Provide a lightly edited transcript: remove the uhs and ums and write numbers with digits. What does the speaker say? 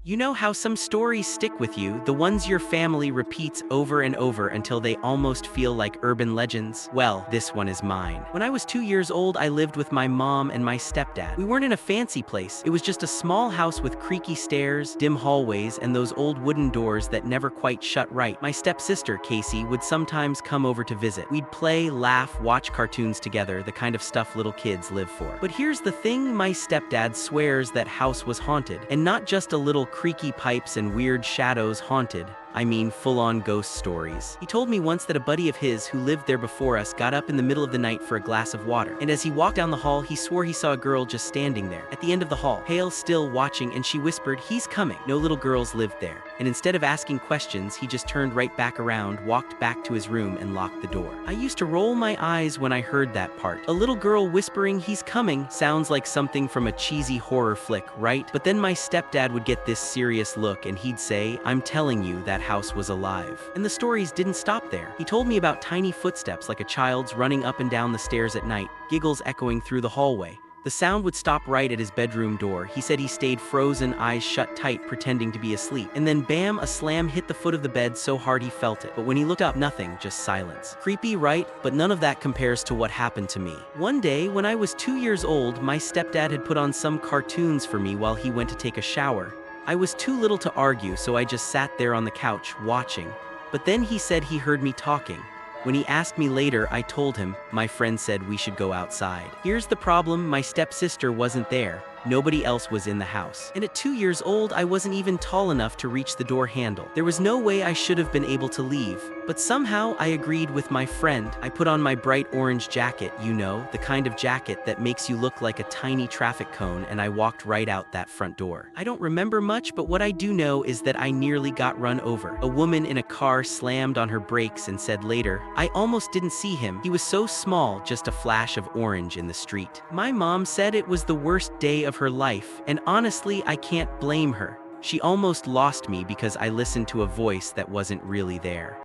You know how some stories stick with you, the ones your family repeats over and over until they almost feel like urban legends? Well, this one is mine. When I was 2 years old, I lived with my mom and my stepdad. We weren't in a fancy place. It was just a small house with creaky stairs, dim hallways, and those old wooden doors that never quite shut right. My stepsister, Casey, would sometimes come over to visit. We'd play, laugh, watch cartoons together, the kind of stuff little kids live for. But here's the thing, my stepdad swears that house was haunted, and not just a little creaky pipes and weird shadows haunted. I mean full-on ghost stories. He told me once that a buddy of his who lived there before us got up in the middle of the night for a glass of water, and as he walked down the hall, he swore he saw a girl just standing there, at the end of the hall, pale still, watching, and she whispered, "He's coming." No little girls lived there, and instead of asking questions, he just turned right back around, walked back to his room, and locked the door. I used to roll my eyes when I heard that part. A little girl whispering, "He's coming," sounds like something from a cheesy horror flick, right? But then my stepdad would get this serious look, and he'd say, "I'm telling you, that house was alive." And the stories didn't stop there. He told me about tiny footsteps like a child's running up and down the stairs at night, giggles echoing through the hallway. The sound would stop right at his bedroom door. He said he stayed frozen, eyes shut tight, pretending to be asleep. And then bam, a slam hit the foot of the bed so hard he felt it. But when he looked up, nothing, just silence. Creepy, right? But none of that compares to what happened to me. One day, when I was 2 years old, my stepdad had put on some cartoons for me while he went to take a shower. I was too little to argue, so I just sat there on the couch, watching. But then he said he heard me talking. When he asked me later, I told him, "My friend said we should go outside." Here's the problem, my stepsister wasn't there. Nobody else was in the house. And at 2 years old, I wasn't even tall enough to reach the door handle. There was no way I should have been able to leave. But somehow, I agreed with my friend. I put on my bright orange jacket, you know, the kind of jacket that makes you look like a tiny traffic cone, and I walked right out that front door. I don't remember much, but what I do know is that I nearly got run over. A woman in a car slammed on her brakes and said later, "I almost didn't see him. He was so small, just a flash of orange in the street." My mom said it was the worst day of her life, and honestly, I can't blame her. She almost lost me because I listened to a voice that wasn't really there.